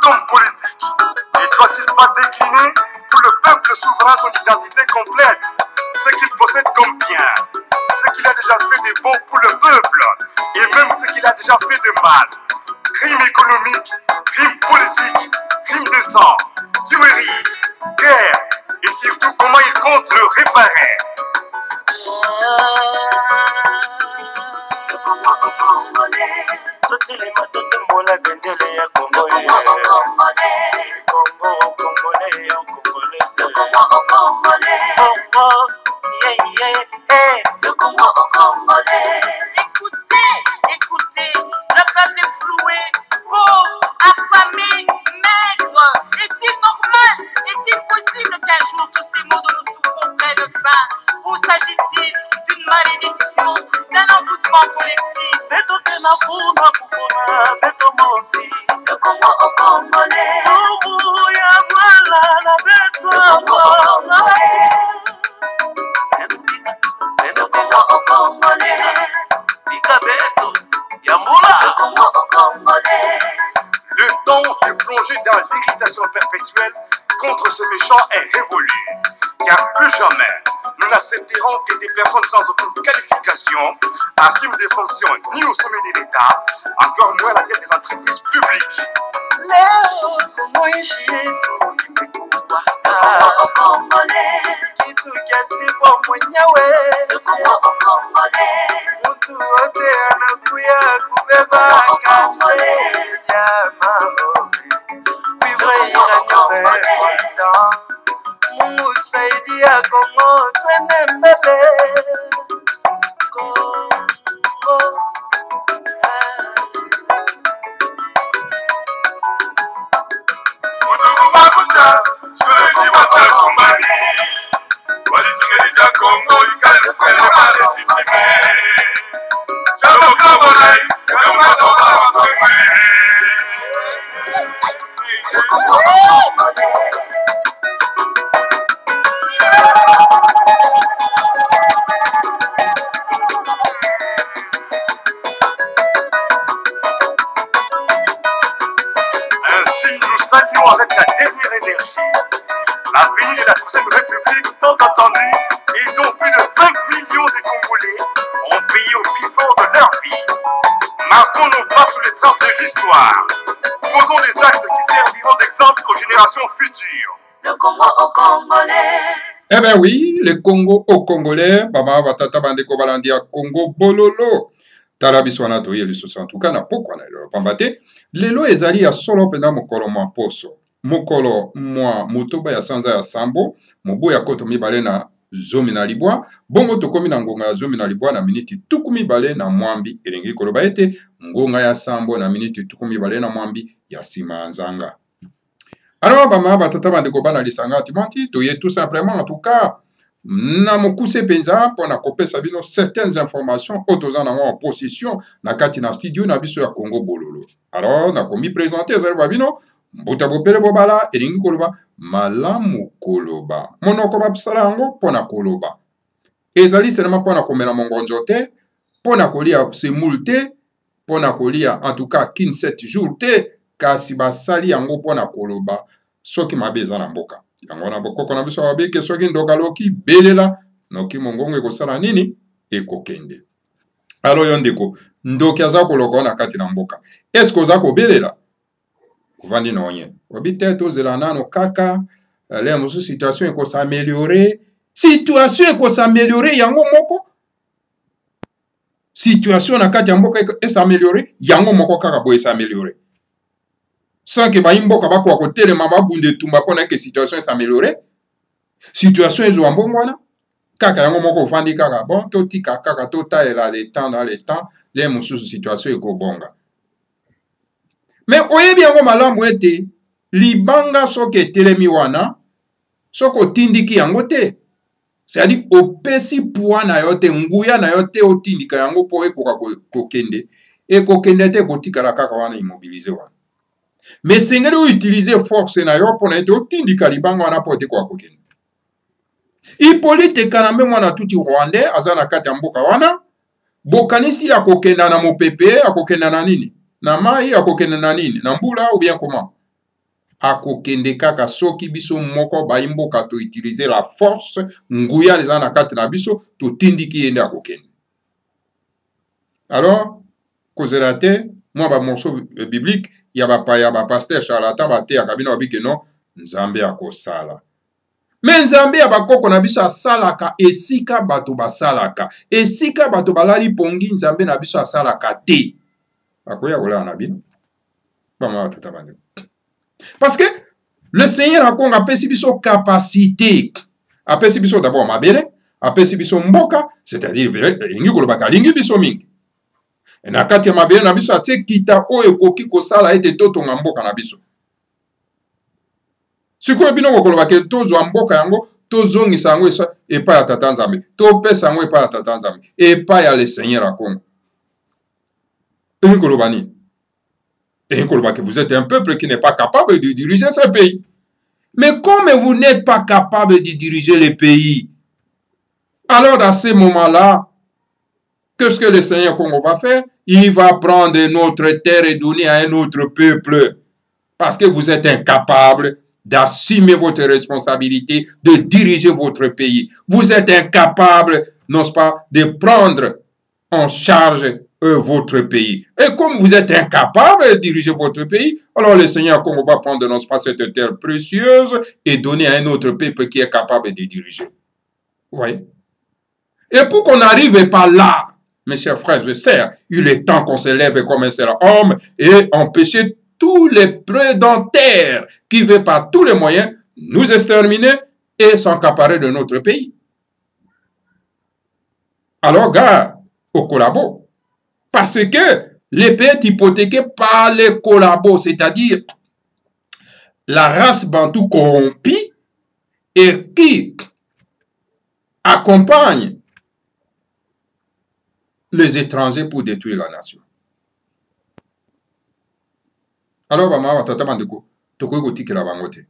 homme politique, il doit-il pas décliner pour le peuple souverain son identité complète, ce qu'il possède comme bien, ce qu'il a déjà fait de bon pour le peuple, et même ce qu'il a déjà fait de mal. Crime économique, crime politique, crime de sang, tuerie, guerre, et surtout comment il compte le réparer. Écoutez, le peuple est floué, pauvre, affamé, maigre. Est-il normal, est-il possible qu'un jour tous ces mots dont nous souffrons prennent fin? Ou s'agit-il d'une malédiction, d'un envoûtement collectif? Le Congo au Congolais. Le temps de plonger dans l'irritation perpétuelle contre ce méchant est révolu. Car plus jamais, nous n'accepterons que des personnes sans aucune qualification assument des fonctions ni au sommet de l'État, encore moins à la tête des entreprises publiques. Avec la dernière énergie, la venue de la 3e République tant attendue et dont plus de 5 millions de Congolais ont payé au prix fort de leur vie. Marquons nos pas sous les traces de l'histoire. Posons des actes qui serviront d'exemple aux générations futures. Le Congo au Congolais. Eh ben oui, le Congo au Congolais, Bama Batata Bandeko Balandia Congo Bololo. Talabiswana to yeli sosa tuka na pokwa na lo pambate lelo ezali ya solo pena mokolo mwa poso mokolo mwa mutoba ya sanza ya sambo mobo ya koto mibale na zomi na libwa bongo tokomi na ngonga ya zomi na libwa na miniti tukumi bale na mwambi elengi koloba ete ngonga ya sambo na miniti tukumi bale na mwambi ya sima nzanga. Alors bama batata bandeko bana lisanga timanti to ye tout simplement en tout cas na mokuse penza pona kopesa bino certaines informations otozana en possession na kati na studio na biso ya Congo Bololo. Alors na komi présenter zali babino mbuta bopele bobala elingi koloba malamu koloba monoko babisala yango pona koloba ezali seulement pona komela mongonzo te pona kolia semoule te pona kolia en tout cas 7 jours te kasi basali yango pona koloba soki mabe eza na mboka. Yango na bokoko na biso babeke soki ndoka loki belela noki mongongo ekosala nini ekokende. Alors yondeko ndoki aza koloko na kati na mboka eske oza kobelela kovandi na onye obi te tozela nano kaka le mosusu situation ekosameliore yango moko situation na kati ya mboka esameliore yango moko kaka boye esameliore sans que baimboka bakwa kotelema babunde tumba pona ke situation s'améliorer situation ezwa mbongwana kaka yango moko ofandi kaka bon totika kaka totalela le temps dans le temps les mususu situation ekobonga mais oyebi yango malamu ete libanga soki etelemi wana soki otindiki yango te c'est-à-dire opesi poids na yo te nguya na yo te otindika yango po ekoka kokende te kotikala kaka wana immobiliser wana. Mais sengeli utiliser force na yo pona ete otindika libanga wana po ete kwa kokende. Hippolyte Kanambe mwana tuti Rwandais aza na kati ya mboka wana bokanisi ya kokenda na mopepe akokenda na nini na mai akokenda na nini na mbula ou bien comment akokende kaka soki biso moko baimboka to utiliser la force nguya leza na kati na biso totindiki yende akokende. Alors kozela te mwa ba morceau biblique ya bapaya bapaster charlatan bateyaka bino babike no nzambe akosala. Me nzambe ya bakoko na biso asalaka esika bato basalaka. Esika bato balali pongi nzambe na biso asalaka te. Akoya kolala na bino. Bama batata bande. Parce que le Seigneur a konga apesi biso capacité. Apesi biso d'abord mabele, apesi biso mboka, c'est-à-dire lingi kolobaka lingi biso mingi. Et na kati ya mabele na biso atie kita oyo koki kosala ete totonga mboka na biso. Sikoyo bino kolobaka tozwa mboka yango tozongisa yango epai ya tata nzambe. Topesa yango epai ya tata nzambe. Epai ya le Seigneur a konga. Lingi kolobani. Et que vous êtes un peuple qui n'est pas capable de diriger ce pays. Mais comme vous n'êtes pas capable de diriger le pays, alors dans ce moment-là, qu'est-ce que le Seigneur Congo va faire? Il va prendre notre terre et donner à un autre peuple. Parce que vous êtes incapable d'assumer votre responsabilité, de diriger votre pays. Vous êtes incapable, n'est-ce pas, de prendre en charge votre pays. Et comme vous êtes incapable de diriger votre pays, alors le Seigneur Congo va prendre non pas cette terre précieuse et donner à un autre peuple qui est capable de diriger. Oui. Et pour qu'on n'arrive pas là, mes chers frères et sœurs, il est temps qu'on se lève comme un seul homme et empêcher tous les prédentaires qui veulent par tous les moyens nous exterminer et s'accaparer de notre pays. Alors, gars, au collabo. Parce que les pays est hypothéqué par les collabos, c'est-à-dire la race bantou corrompue et qui accompagne les étrangers pour détruire la nation. Alors, bama watata bandeko, toko gotiki la bangote.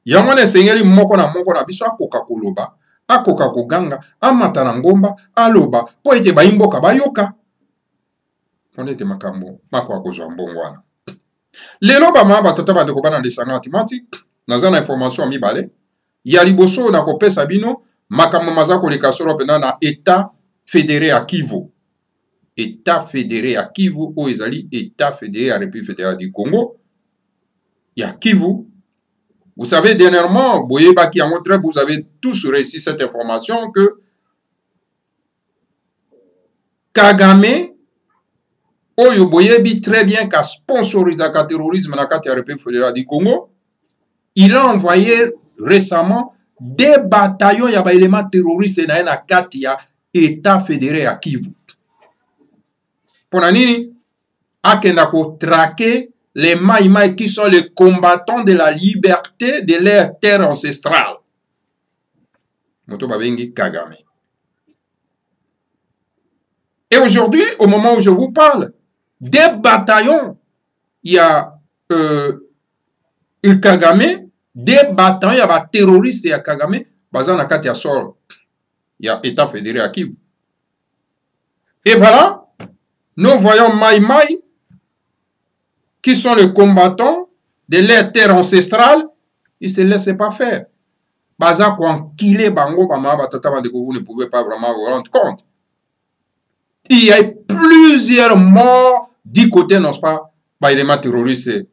Yamone seigneur moko na biso akoka koloba, akoka koganga, amata na ngomba, aloba, po ete baimboka bayoka. On était makambo, makwa kozwa mbongwana. Lelo bama batata bandeko bana lesanga antimati, nazana information mibale, ya liboso na kopesa bino, makambo mazako lekasoro pena na État fédéré à Kivu. État fédéré à Kivu, ou ezali État fédéré à République fédérale du Congo. Il y a Kivu. Vous savez, dernièrement, Boyeba qui a montré, vous avez tous réussi cette information que Kagame, Oyo Boyebi très bien qu'a sponsorisé le terrorisme dans la République fédérale du Congo, il a envoyé récemment des bataillons ya éléments terroristes dans la Katia État fédéré à Kivu. Pour nini akenda ko traquer les Maïmaï qui sont les combattants de la liberté de leur terre ancestrale. Moto babengi Kagame. Et aujourd'hui, au moment où je vous parle, des bataillons, il y a Kagame, des bataillons, il y a des terroristes, il y a Kagame, bazan akati ya sol, il y a État fédéré à Kivu. Et voilà, nous voyons Maïmaï, qui sont les combattants de leur terre ancestrale, ils ne se laissent pas faire. Bazan kile bango, vous ne pouvez pas vraiment vous rendre compte. Il y a plusieurs morts du côté, non pas, par l'élément terroriste.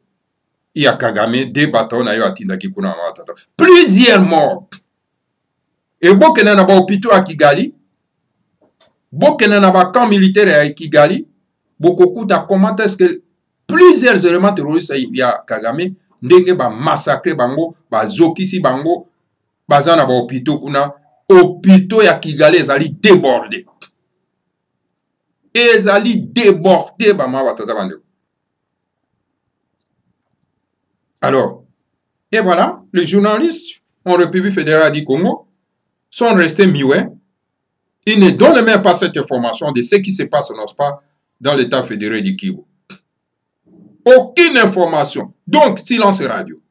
Il y a Kagame, des bâtons, plusieurs morts. Et beaucoup de hôpitaux à Kigali, beaucoup de camps militaires à Kigali, beaucoup de comment est-ce que plusieurs éléments terroristes, il y a Kagame, ndenge ba massacre bango, ba zokisi bango, bazana ba hôpitaux kuna, hôpitaux ya Kigali, ezali débordés. Et ils allaient déborder. Alors, et voilà, les journalistes en République fédérale du Congo sont restés muets. Ils ne donnent même pas cette information de ce qui se passe, n'est-ce pas, dans l'État fédéré du Kivu. Aucune information. Donc, silence radio.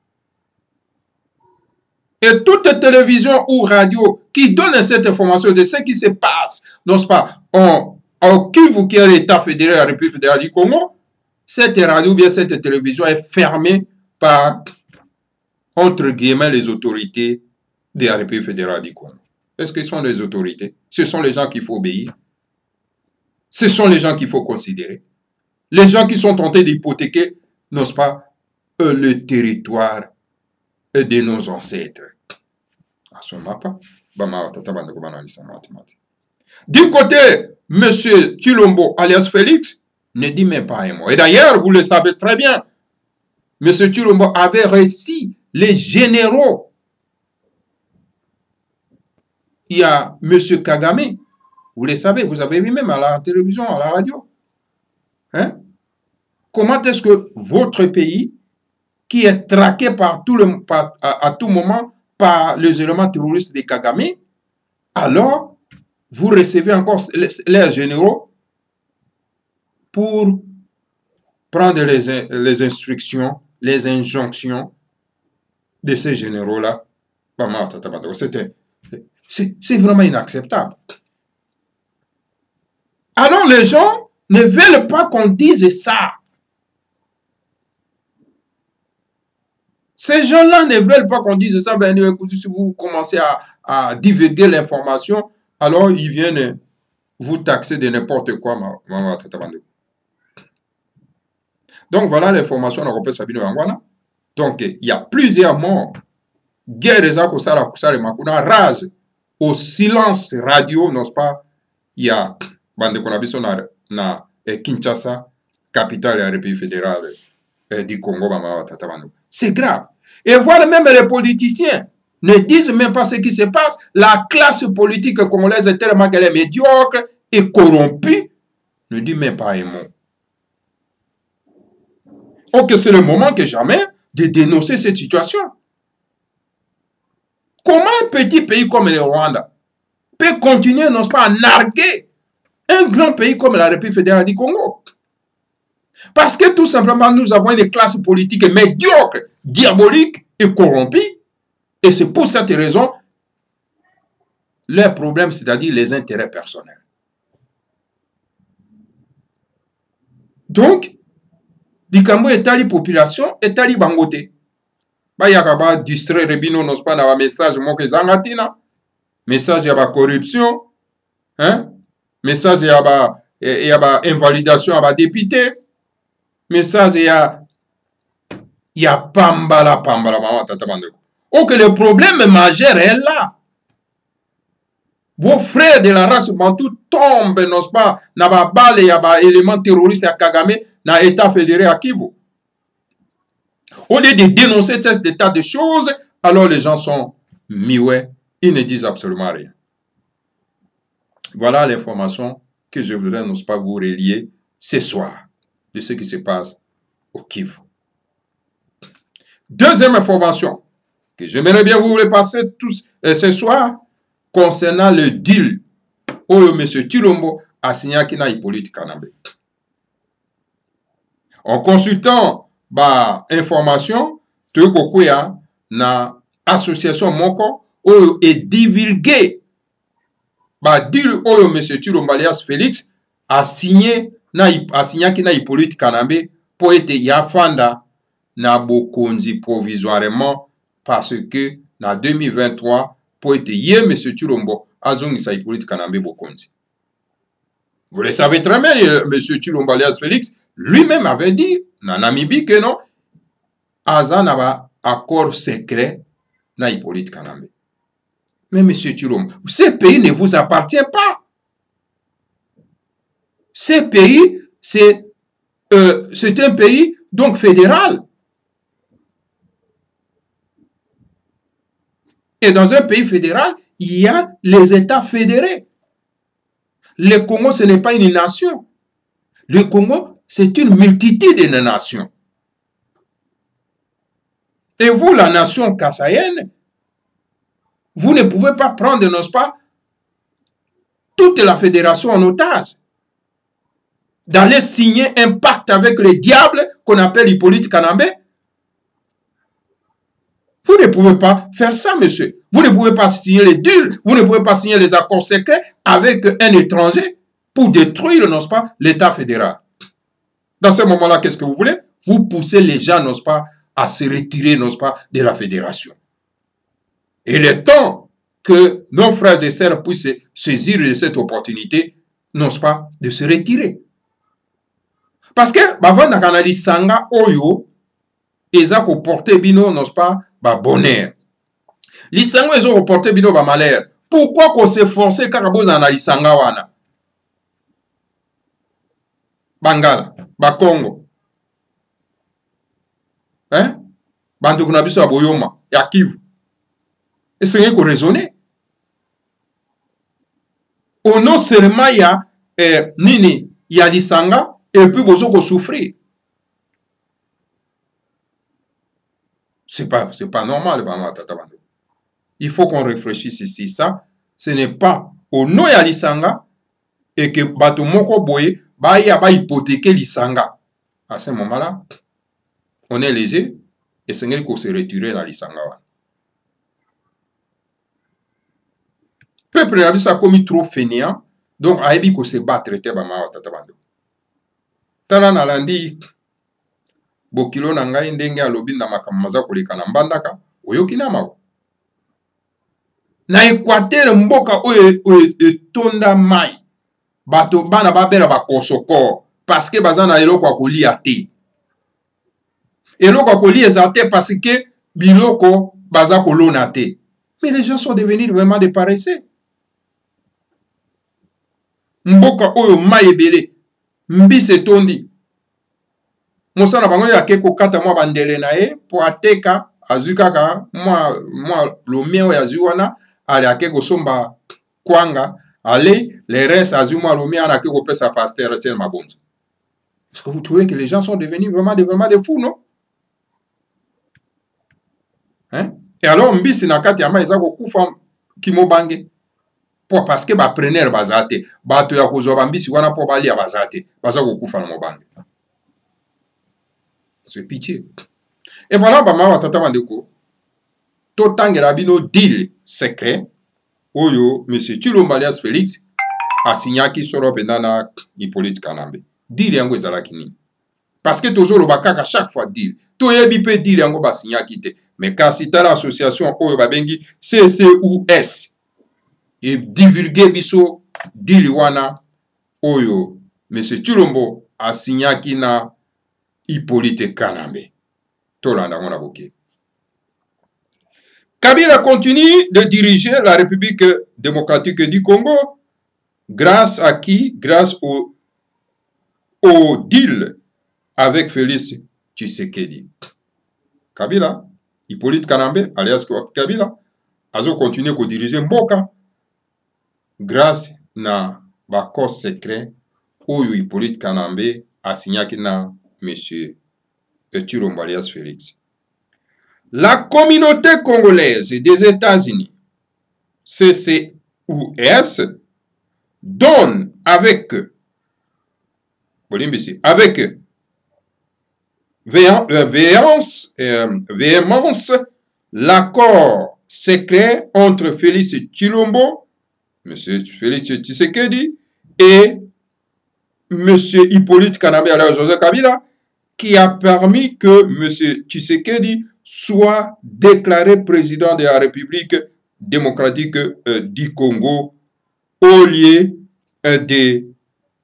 Et toute télévision ou radio qui donne cette information de ce qui se passe, n'est-ce pas, au Kivu qui est l'État fédéré de la République fédérale du Congo, cette radio ou bien cette télévision est fermée par entre guillemets, les autorités de la République fédérale du Congo? Est-ce qu'ils sont des autorités? Ce sont les gens qu'il faut obéir. Ce sont les gens qu'il faut considérer. Les gens qui sont tentés d'hypothéquer, n'est-ce pas, le territoire de nos ancêtres. Du côté, M. Tshilombo, alias Félix, ne dit même pas un mot. Et d'ailleurs, vous le savez très bien, M. Tshilombo avait réussi les généraux. Il y a M. Kagame, vous le savez, vous avez vu même à la télévision, à la radio. Hein? Comment est-ce que votre pays, qui est traqué par à tout moment par les éléments terroristes de Kagame, alors vous recevez encore les généraux pour prendre les instructions, les injonctions de ces généraux-là? C'est vraiment inacceptable. Alors les gens ne veulent pas qu'on dise ça. Ces gens-là ne veulent pas qu'on dise ça. Ben, écoutez, si vous commencez à divulguer l'information, alors ils viennent vous taxer de n'importe quoi. Donc voilà l'information. Donc il y a plusieurs morts. Guerre rage au silence radio, n'est-ce pas? Il y a na Kinshasa, capitale de la République fédérale du Congo. C'est grave. Et voilà, même les politiciens ne disent même pas ce qui se passe. La classe politique congolaise est tellement qu'elle est médiocre et corrompue, ne dit même pas un mot. Ok, c'est le moment que jamais de dénoncer cette situation. Comment un petit pays comme le Rwanda peut continuer, n'est-ce pas, à narguer un grand pays comme la République fédérale du Congo? Parce que tout simplement, nous avons une classe politique médiocre, diabolique et corrompue. Et c'est pour cette raison, leur problème, c'est-à-dire les intérêts personnels. Donc, Bikambo est à la population, est à la bangote. Bah, y a distraire Rebino, n'est-ce pas, dans un message, moi, que Zangatina. Message, il y a corruption. Hein? Message, il y a invalidation à député. Message, il y a pambala, maman, tatabandeko. Oh, que le problème majeur est là. Vos frères de la race bantou tombent, n'est-ce pas, dans la balle, il y a des éléments terroristes à Kagame, dans l'État fédéré à Kivu. Au lieu de dénoncer cet état de choses, alors les gens sont mioués, ils ne disent absolument rien. Voilà l'information que je voudrais, n'est-ce pas, vous relier ce soir de ce qui se passe au Kivu. Deuxième information que j'aimerais bien vous les passer tous ce soir concernant le deal où M. Tshilombo a signé avec Hippolyte Kanambe. En consultant information, tu kokuya na association moko où est divulgué deal où M. Tshilombo alias Félix a signé avec Hippolyte Kanambe pour être yafanda na bokonzi provisoirement parce que en 2023 pour être M. Tshilombo azongisa Hippolyte Kanambe bokonzi. Vous le savez très bien, M. Tshilombo alias Félix lui-même avait dit na Namibie que non, Azan avait accord secret na Hippolyte Kanambe. Mais M. Tshilombo, ce pays ne vous appartient pas. Ce pays, c'est un pays donc fédéral. Et dans un pays fédéral, il y a les États fédérés. Le Congo, ce n'est pas une nation. Le Congo, c'est une multitude de nations. Et vous, la nation kassaïenne, vous ne pouvez pas prendre, n'est-ce pas, toute la fédération en otage. D'aller signer un pacte avec le diable qu'on appelle Hippolyte Kanambe. Vous ne pouvez pas faire ça, monsieur. Vous ne pouvez pas signer les deals, vous ne pouvez pas signer les accords secrets avec un étranger pour détruire, n'est-ce pas, l'État fédéral. Dans ce moment-là, qu'est-ce que vous voulez? Vous poussez les gens, n'est-ce pas, à se retirer, n'est-ce pas, de la fédération. Et il est temps que nos frères et sœurs puissent saisir de cette opportunité, n'est-ce pas, de se retirer. Parce que, bavon na kana lisanga oyo, eza ko porter bino, n'est-ce pas, ba bonheur. Lisanga ezo ko porter bino ba malheur. Pourquoi qu'on s'efforce kaka boza na lisanga wana? Bangala, ba Congo. Hein? Bantu kuna biso aboyoma, ya Kivu. Est-ce que vous raisonnez? Au non seulement il y a nini, il y a lisanga, et puis vous allez souffrir. C'est pas normal. Il faut qu'on réfléchisse ici. Ça, ce n'est pas au nom ya lisanga et que bato moko boye ba ya ba hypothéquer lisanga. À ce moment-là, on est léger et c'est qu'il faut se retirer dans lisanga. Peuple n'a pas commis trop fainéant, donc a dit qu'on se bat traité ba ma tatabando. Tala na landi bokilo na ngai ndenge alobi na makamaza koleka na mbandaka oyoki na mawo. Na Équateur mboka oyo etonda mai bato bana babela bakosoko parce que bazana eloko akolia te. Eloko akolia eza te parce que biloko baza kolona te. Mais les gens sont devenus vraiment des paresseux. Mboka oyo mai ebele mbise tondi. Mosana bango ya keko kata mwa bandele na ye po ateka azukaka mwa lomien oyo azuwana ali akeko somba kwanga allez, les restes azuma lomien ana keko pesa pasteur c'est mabonzo. Est-ce que vous trouvez que les gens sont devenus vraiment des fous, non? Hein? Et alors mbisi na kati ya mai eza kokufa kimobange. Parce que ba preneur bazate bato ya kozwa bambisi wana po bali ya bazate baza kokufa na mobange. C'est pitié. Et voilà bama tata bandeko totangela bino deal secret oyo monsieur Tshilombo alias Félix asignaki soro pendana Hippolyte Kanambe. Deal yango ezalaki nini? Parce que tozolo bakaka chaque fois deal. Toyebi pe deal yango basignaki te. Mais kasi tala association oyo babengi CCUS et divulguer biso deal wana oyo monsieur Tshilombo asignaki na Hippolyte Kanambe. Tolanda mona boke. Kabila continue de diriger la République démocratique du Congo. Grâce à qui? Grâce au deal avec Félix Tshisekedi. Kabila, Hippolyte Kanambe, alias Kabila, azo continue de diriger Mboka grâce na baccord secret oyo Hippolyte Kanambe a signé na monsieur Tshilombo alias Félix. La communauté congolaise des États-Unis, CCUS, donne avec véhémence l'accord secret entre Félix Tshilombo, M. Félix Tshisekedi, et M. Hippolyte Kanambe alias Joseph Kabila, qui a permis que M. Tshisekedi soit déclaré président de la République démocratique du Congo au lieu de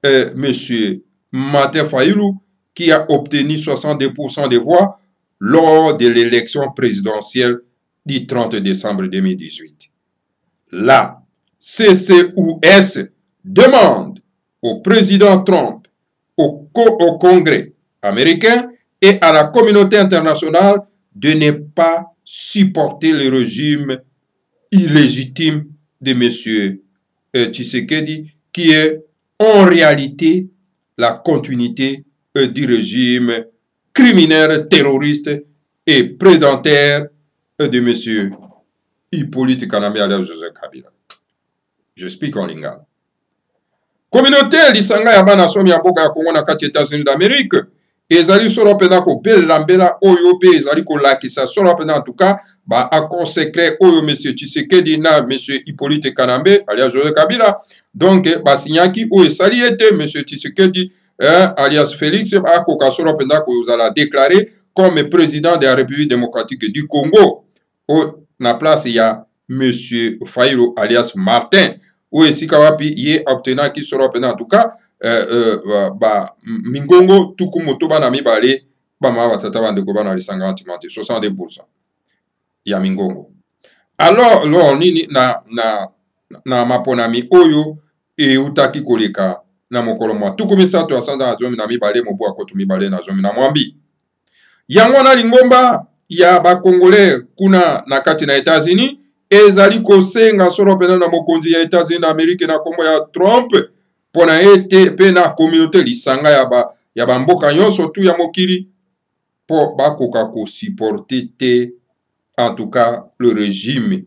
M. Martin Fayulu, qui a obtenu 62% des voix lors de l'élection présidentielle du 30 décembre 2018. La CCUS demande au président Trump, au Congrès américain et à la communauté internationale de ne pas supporter le régime illégitime de M. Tshisekedi, qui est en réalité la continuité du régime criminel, terroriste et prédateur de M. Hippolyte Kanambe alias Joseph Kabila. J'explique en lingala. Communauté lisanga ya bana somi ya mboka ya Congo na kati États-Unis d'Amérique ezali solo pena ko belambela oyo pe ezali ko lakisa solo pena en tout cas ba accord secret oyo M. Tshisekedi na M. Hippolyte Kanambe alias Joseph Kabila donc ba signaki oyo esali ete M. Tshisekedi alias Félix akoka solo pena ko zala déclaré comme président de la République démocratique du Congo. Na place, il y a M. Fayulu alias Martin, ou ici Kawapi, il est obtenant qui sera en tout cas, Mingongo, Tukumoto, Banami Bale, Bama, Batata, Bandeko, Banali, 70%. Il y a Mingongo. Alors, nini na maponami oyo, et utaki koleka, na mokolo mwa. Tukumisa tu asanda na zomi na mibale, mobu akotu mibale na zomi na mwambi. Yango na lingomba, ya ba Congolais kuna na kati na États-Unis ezali kosenga solo pena na mokonzi ya États-Unis na Amérique na kombo ya Trump pona ete pe na communauté lisanga ya ba mboka nyonso tu ya mokili po bakoka ko supporter te en tout cas le régime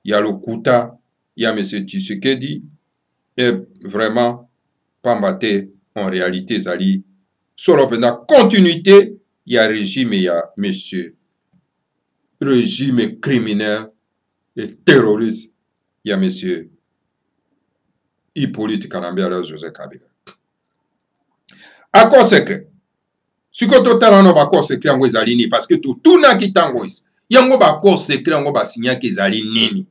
ya lokuta ya M. Tshisekedi est vraiment pambate en réalité ezali solo pena continuité ya régime ya monsieur régime criminel et terroriste, il y a M. Hippolyte Kanambe à Joseph Kabila. Accord secret. Ce que tout à l'heure, accord secret en Wezalini, parce que tout n'a qui tangoise. Il y a un accord secret en Wezalini qui est nini.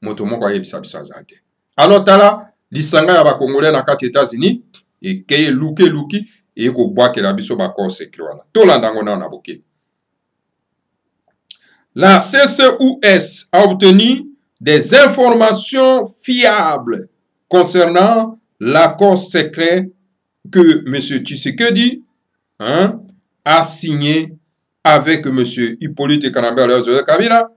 Motomo kwa yebisa bisazate. Alors, tala, l'isanga ya ba Congolais na kati États-Unis, et keye luki, et ko boa ke la biso ba accord secret wana. To landango na boke. La CCUS a obtenu des informations fiables concernant l'accord secret que M. Tshisekedi a signé avec M. Hippolyte Kabila.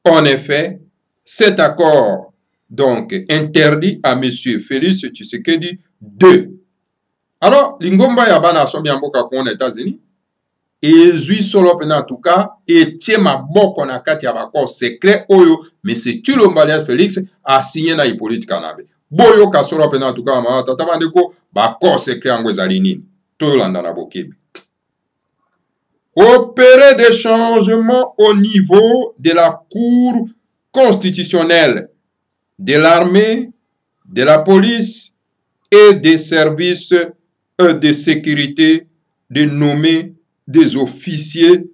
En effet, cet accord donc interdit à M. Félix Tshisekedi de. Alors, l'ingomba yabana sobi amboka kwa États-Unis. Et zui solo pena en tout cas et tie maboko na kati ya bakor secret oyo M. Tshilombo Félix a signé na Hippolyte Kanambe. Boyo ka solo pena en tout cas ma tata bandeko bakor secret yango ezali nini to landa na bokebi. Opérer des changements au niveau de la Cour constitutionnelle, de l'armée, de la police et des services de sécurité de nommer des officiers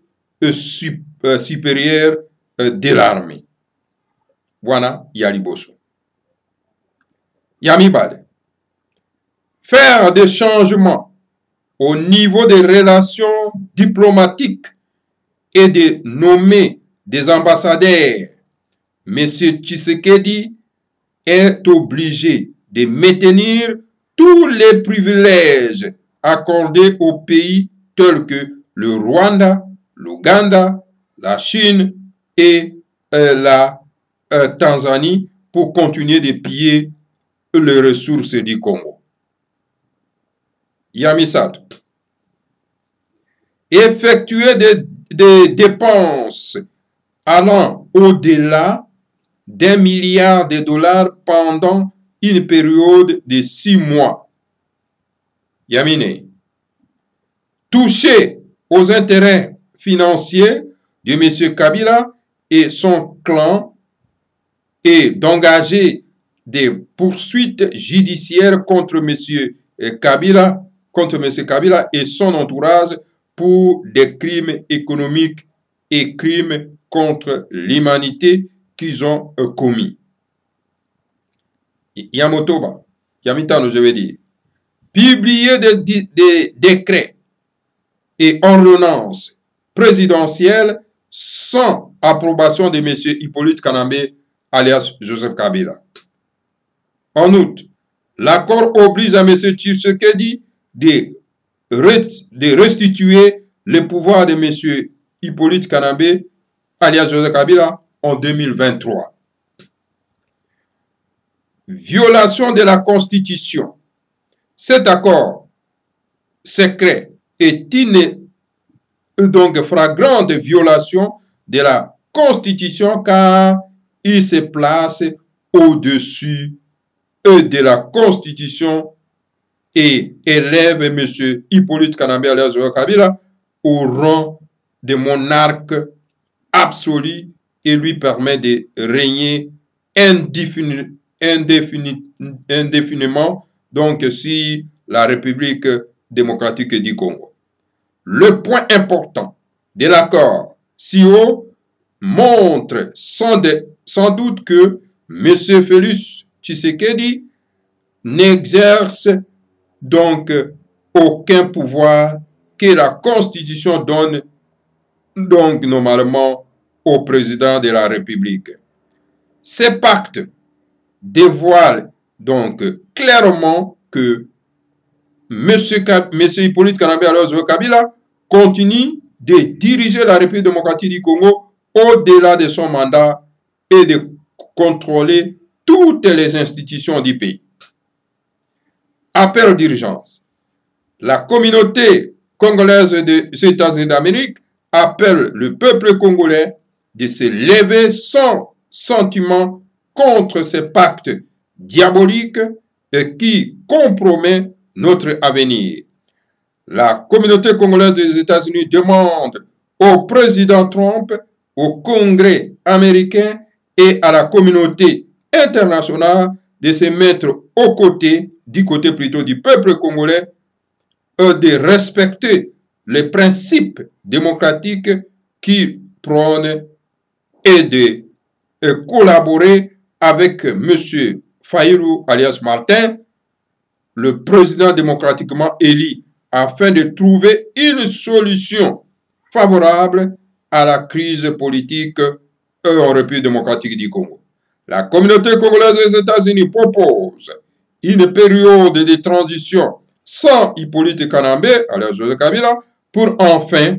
supérieurs de l'armée. Voilà, Yaliboso. Yamibale. Faire des changements au niveau des relations diplomatiques et de nommer des ambassadeurs. M. Tshisekedi est obligé de maintenir tous les privilèges accordés aux pays tels que le Rwanda, l'Ouganda, la Chine et la Tanzanie pour continuer de piller les ressources du Congo. Yamisato. Effectuer des dépenses allant au-delà d'1 milliard de dollars pendant une période de 6 mois. Yamine. Toucher aux intérêts financiers de M. Kabila et son clan et d'engager des poursuites judiciaires contre M. Kabila et son entourage pour des crimes économiques et crimes contre l'humanité qu'ils ont commis. Yamotoba, Yamitano, je vais dire, publier des décrets et ordonnances présidentielles sans approbation de M. Hippolyte Kanambe, alias Joseph Kabila. En outre, l'accord oblige à M. Tshisekedi de restituer le pouvoir de M. Hippolyte Kanambe, alias Joseph Kabila, en 2023. Violation de la Constitution. Cet accord secret est donc flagrante violation de la Constitution car il se place au-dessus de la Constitution et élève M. Hippolyte Kanambe alias Joseph Kabila au rang de monarque absolu et lui permet de régner indéfiniment donc sur la République démocratique du Congo. Le point important de l'accord CIO montre sans doute que M. Félix Tshisekedi n'exerce donc aucun pouvoir que la Constitution donne donc normalement au président de la République. Ces pactes dévoilent donc clairement que M. Hippolyte Kanambe Aloyse Kabila continue de diriger la République démocratique du Congo au-delà de son mandat et de contrôler toutes les institutions du pays. Appel d'urgence. La communauté congolaise des États-Unis d'Amérique appelle le peuple congolais de se lever sans sentiment contre ces pactes diaboliques qui compromettent notre avenir. La communauté congolaise des États-Unis demande au président Trump, au Congrès américain et à la communauté internationale de se mettre du côté plutôt du peuple congolais, de respecter les principes démocratiques qui prônent et de collaborer avec M. Fayulu alias Martin, le président démocratiquement élu, afin de trouver une solution favorable à la crise politique en République démocratique du Congo. La communauté congolaise des États-Unis propose une période de transition sans Hippolyte Kanambe, alias Joseph Kabila, pour enfin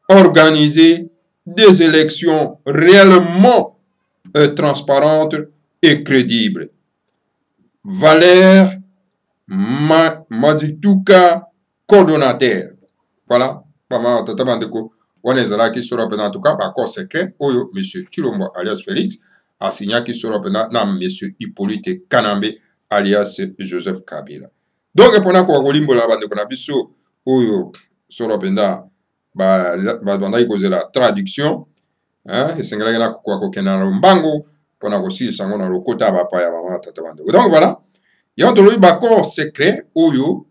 organiser des élections réellement transparentes et crédibles. Valère Mazituka, coordonnateur. Voilà. On est là qui sera en tout cas accord secret. Oyo, M. Tshilombo alias Félix a signé qui sera M. Hippolyte Kanambe alias Joseph Kabila. Donc, pendant qu'on a la bande de Konabiso, Oyo sera la traduction. Et c'est là qu'on a mbango pendant aussi sango na lokota bapa ya mama tata bande. Donc voilà. Il y a un accord secret Oyo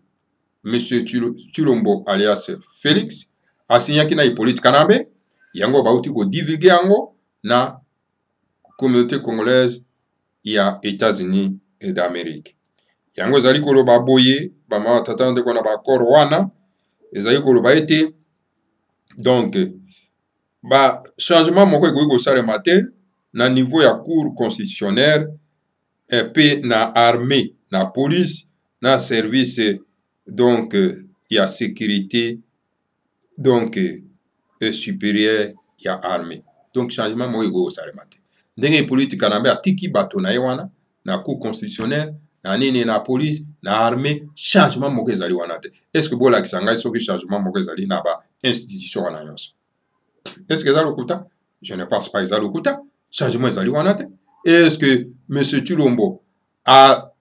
M. Tshilombo alias Félix a signé qui na Hippolyte Kanambe yango bauti ko divulguer yango na communauté congolaise ya États-Unis et d'Amérique. Yango zali ko loba boye ba mama tata bande ko na ba accord wana ezali ko loba été donc ba changement moko ko salema te na niveau ya cour constitutionnelle et na armée na police na service donc ya sécurité donc supérieur ya armée. Donc changement moko ko salema te ndenge politique Kanambe atiki bato na wana na cour constitutionnelle na nini na police na armée changement moko ezali wana te. Est-ce que bola kisanga soki changement moko ezali na ba institution wana nyonso? Est-ce que ça le kuta? Je ne pense pas que ça le kuta. Changement ezali wana te. Est-ce que M. Tshilombo a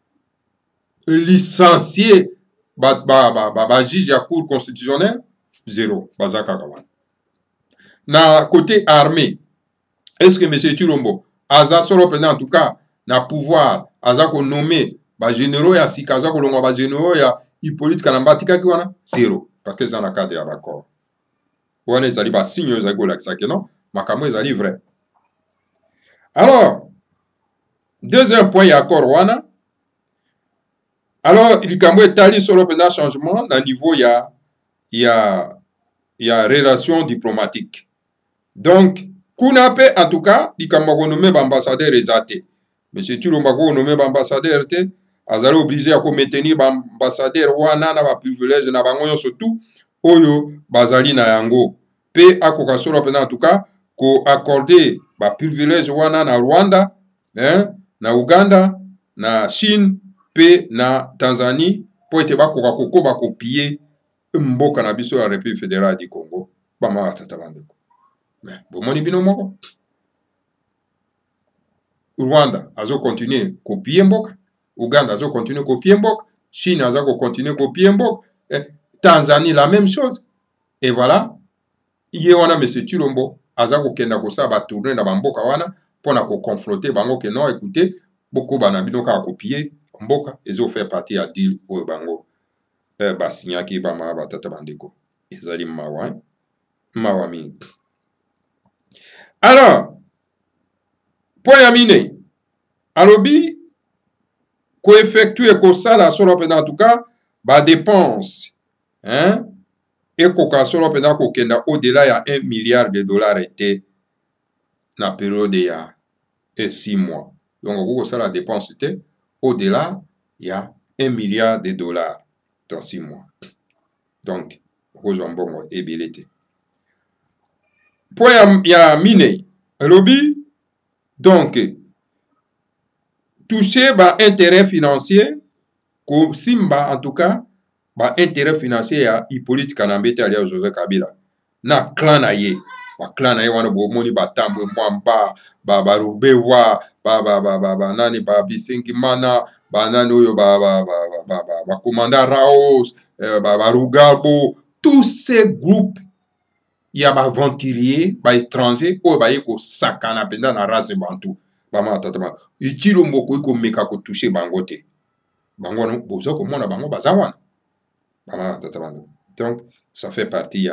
licencié juge à cour constitutionnelle? Zéro. Bazaka kawan. Na côté armée, est-ce que M. Tshilombo a en tout cas na pouvoir azako nommé généraux ya sika azako longa généraux ya Hippolyte Kanambe tikaki wana? Zéro. Parce que ça na cadre ya d'accord. Wana ezali ba signe ezali ko lakisa ke non makambo ezali vrai. Alors deuxième point ya accord wana. Alors il kambo etali solo pendant changement na niveau ya relation diplomatique. Donc kuna pe en tout cas il kambo ko nommer ambassadeur ezate. Monsieur Tshilombo ko nommer ambassadeur te azali obligé à ko maintenir ambassadeur wana na ba privilège na bango nyonso tout oyo bazali na yango. Pe akoka solo pendant en tout cas ko accorder ba privilège wana na Rwanda, na Uganda, na Chine, pe na Tanzanie, po ete bakoka kokoba kopier mboka na biso ya République fédérale du Congo. Bama tata bandeko. Mais bomoni bino moko. Rwanda azo continuer copier mboka, Uganda azo continuer copier mboka, Chine azo continuer copier mboka, Tanzanie la même chose. Et voilà, ye wana M. Tshilombo azako kenda kosa ba tourner na bamboka wana pona ko confronter bango ke non écoutez beaucoup bana bino ka copier mboka ezo faire partie ya deal o bango ba signaki ba ma batata bandeko ezali mawa mawa mingi. Alors point ya mine alobi ko effectuer ko sala solo pena en tout cas ba dépense hein et ko ka solo pena ko kenda au-delà ya 1 milliard de dollars était na période ya 6 mois. Donc ko sala dépense était au-delà ya 1 milliard de dollars dans 6 mois. Donc ko zombongo ebelete. Point ya mine alobi donc toucher ba intérêt financier ko simba en tout cas ba intérêt financier ya Hippolyte Kanambe te alia Joseph Kabila na clan na ye ba clan na ye wana bo moni ba tambwe mwamba ba rubewa ba nani ba bisengi mana ba nani oyo ba commandant Raos ba Rugabo, tous ces groupes ya ba aventurier ba étranger oyo ba ye ko sakana penda na race bantu ba ma tatama itilo mboko ko meka ko toucher bango te bango no bozo ko mona bango bazawana ba ma tatama. Donc ça fait partie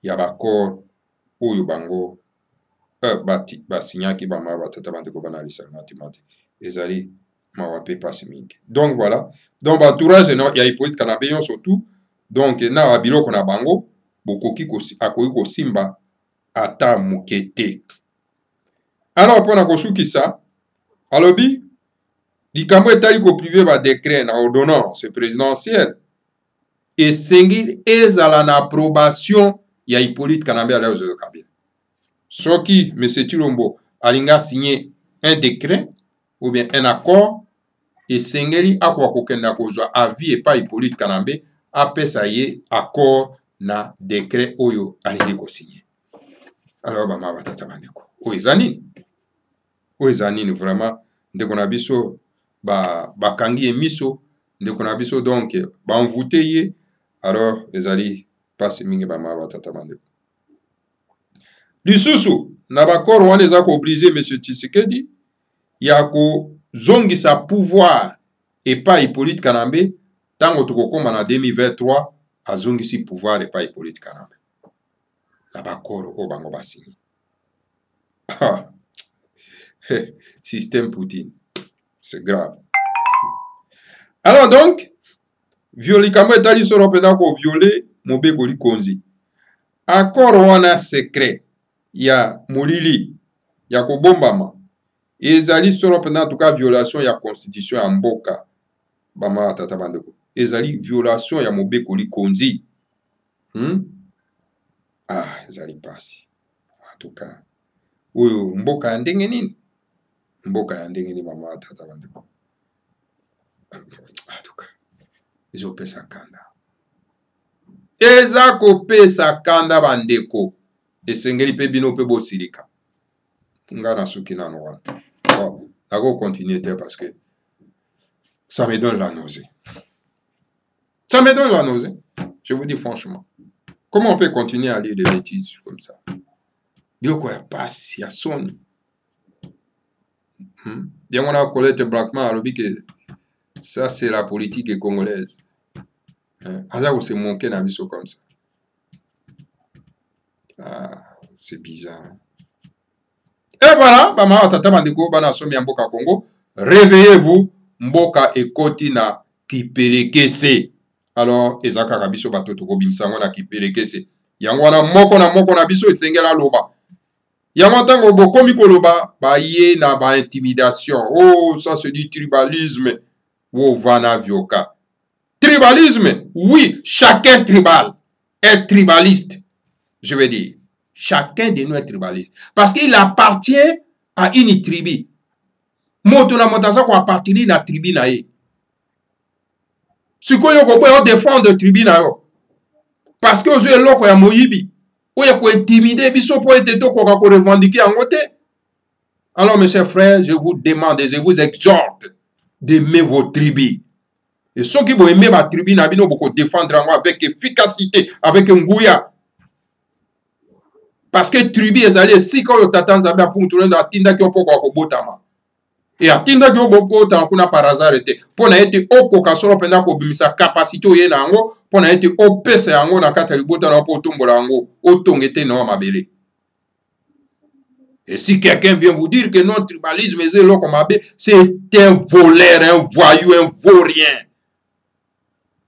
ya ba corps oyo bango ba signa ki ba ma tatama de ko banalisa mathématique ezali ma wape passe mingi. Donc voilà, donc ba entourage no ya Hippolyte Kanambe yon surtout donc na biloko na bango bokoki ko akoki ko simba ata mukete. Alors pona ko sukisa alobi likambo etali ko privé ba décret na ordonnance présidentielle et sengi ezala na approbation ya Hippolyte Kanambe ala Joseph Kabila. Soki M. Chilombo alinga signé un décret ou bien un accord et sengeli akwa kokenda kozwa avis et pas Hippolyte Kanambe apesa ye accord na décret oyo alingi ko signé. Alors ba ma batata bandeko o ezanini vraiment ndeko na biso ba kangi emiso ndeko na biso donc ba envoûté ye. Alors ezali passe mingi ba ma batata bandeko lisusu na ba corps wana eza ko obliger M. Tshisekedi ya ko zongisa pouvoir et pas Hippolyte Kanambe tango tokokoma na 2023 azongisi pouvoir et pas Hippolyte Kanambe na ba corps o bango basini. Système Poutine, c'est grave. Alors donc violi kamo etali solo pena ko violer mobeko likonzi accord wana secret ya molili ya kobombama ezali solo pena en tout cas violation ya constitution ya mboka bama tata bandeko ezali violation ya mobeko likonzi ezali pasi en tout cas oyo mboka ya ndenge nini mama tata bandeko en tout cas ezopesa kanda eza kopesa kanda bandeko esengeli pe bino pe bosilika nga na suki nano wana bon nako continuer te parce que ça me donne la nausée, je vous dis franchement. Comment on peut continuer à lire des bêtises comme ça? Biloko ya passe ya soni bien on a Colette Blackman alobi que ça c'est la politique congolaise. Aza ko se monter na biso comme ça. C'est bizarre. Et voilà, bama tata bandeko bana somi ya mboka Congo, réveillez-vous, mboka ekoti na kipelekese. Alors ezaka kabiso bato to kobimsango na kipelekese. Yango wana moko na biso esengela loba. Yango tango bokomi koloba ba ye na ba intimidation. Oh, ça c'est du tribalisme. Wo vana vioka. Tribalisme, oui, chacun tribal est tribaliste. Je veux dire, chacun de nous est tribaliste. Parce qu'il appartient à une tribu. Moto na motaza ko appartenir na tribu na ye. Siko yo ko boyo défendre tribu na yo. Parce que ozo eloko ya moyibi. Oyo ko intimider biso po ete to ko revendiquer en côté. Alors mes chers frères, je vous demande et je vous exhorte d'aimer vos tribus. Et ceux qui vont aimer ma tribu, n'abino beaucoup défendre avec efficacité, avec un gouya. Parce que tribu est allé si quand le tatan zabia pour tourner dans tinda qui opoko ko botama. Et atinda ki obopo tankuna par hasard ete. Pona ete okoka solo penda ko bimisa capacité oye na yango. Pona ete opesa yango na kata libota na po otombola yango. Otongete na mabele. Et si quelqu'un vient vous dire que non, tribalisme est là comme abbé, c'est un voleur, un voyou, un vaurien.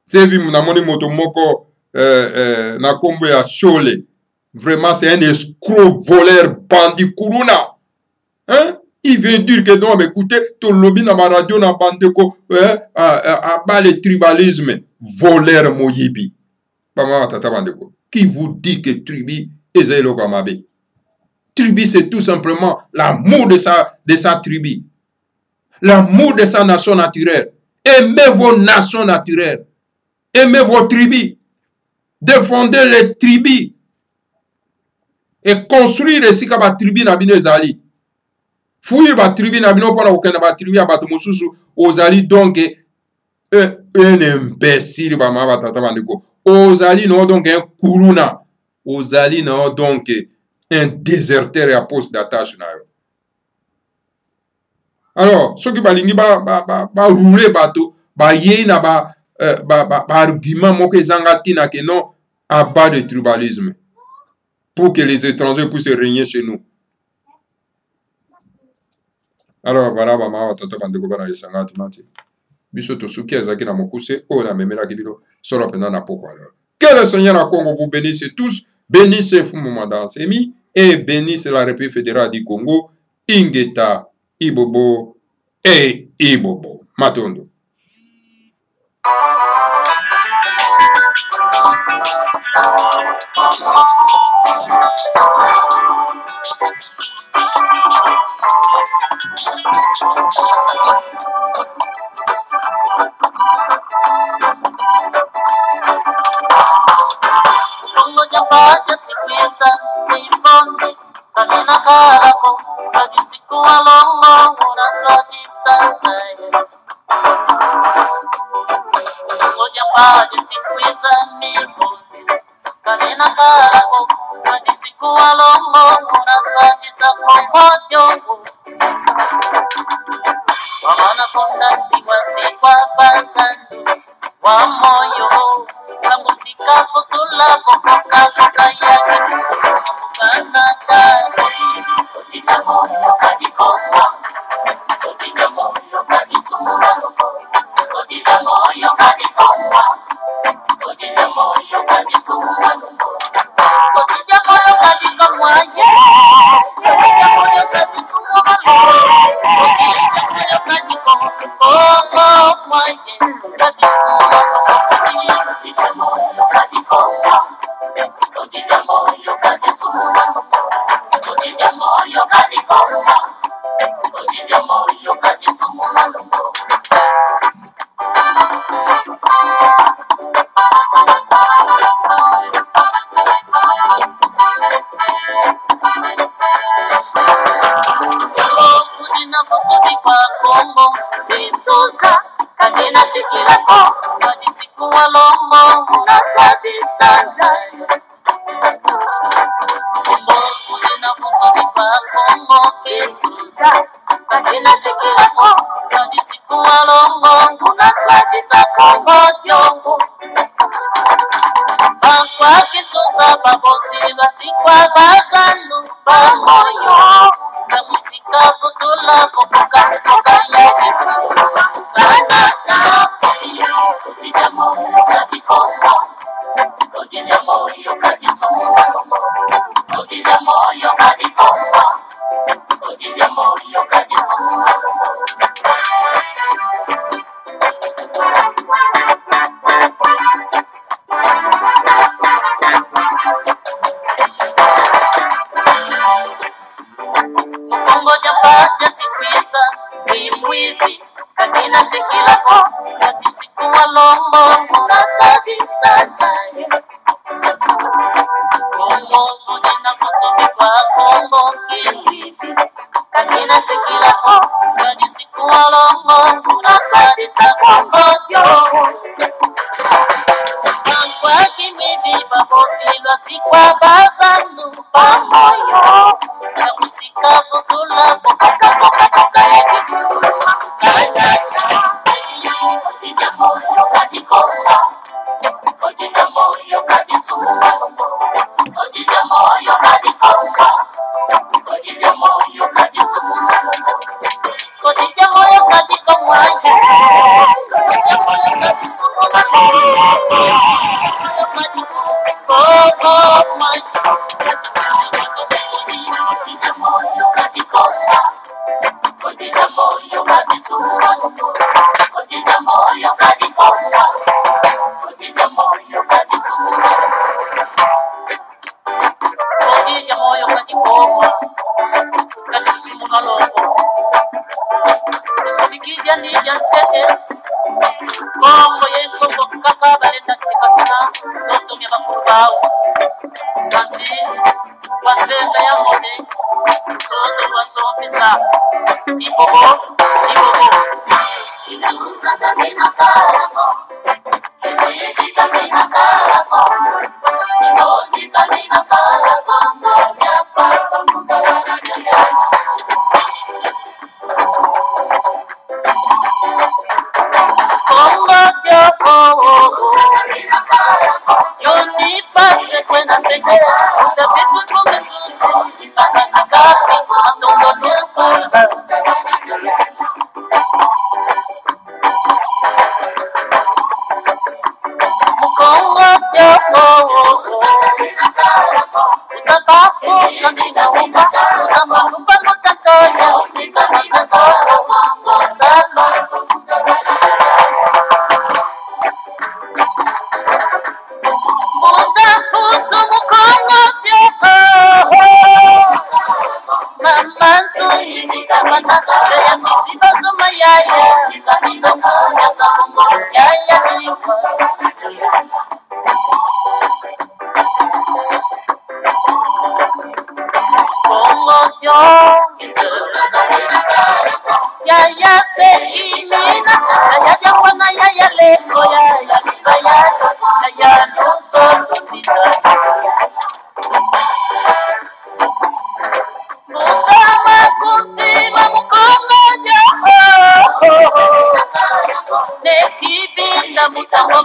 C'est vu na moni moto moko na kombo ya Chole. Vraiment, c'est un escroc, voleur, bandit, kuruna. Hein? Il vient dire que non, mais écoutez, tout le lobby dans ma radio, dans bandeko, bas le tribalisme, voleur moyibi. Qui vous dit que tribi est zélo comme abbé? Tribu, c'est tout simplement l'amour de sa tribu. L'amour de sa nation naturelle. Aimez vos nations naturelles. Aimez vos tribus. Défendez les tribus. Et construire ici comme la tribu na bino ezali. Fouiller la tribu na bino pour na ba tribu ya bato mosusu ozali donc un imbécile ba ma batata bandeko. Ozali no donc un kuruna. Ozali no donc un déserteur et un poste d'attache. Alors, ceux qui balingi rouler bateau, yé na argument moke zangati na que non à bas de tribalisme pour que les étrangers puissent régner chez nous. Alors voilà, maman, tata bandeko bana lisangati mati. Biso to suki ezaki na mokuse o na memela kibilo solo pena na poko alors. Que le Seigneur à Congo vous bénisse tous, bénissez Fumuma Dansemi et bénisse la République fédérale du Congo, Ingeta, Ibobo et Ibobo. Matondo. Música popular, pesa. Ibobo. Inagusa kamina karamo. Kibidi kamina karamo. Ibodi kamina karamo. Ngoja papa mutawala jayana. Kongo Joko. Yo ni pase kwena sege. Utapitu kumesusi. Itanizikari. Andongo nyekura. Kongo Joko. Utatafu kamina umba. Utamahumba mutatoya. Kamina zara wango. Utalosu. Muda puto mukongo Joko. Mamansu ini kamana. Jaya misiba suma yaya. Kamina kaya zamungo. Yaya kiwa. Kongo Joko. Yaya se imina. Yaya jawana yaya leko. Yaya lisa yaya. Yaya nuso tutita. Mutama kutima mukongo Joko. Nekibinda mutango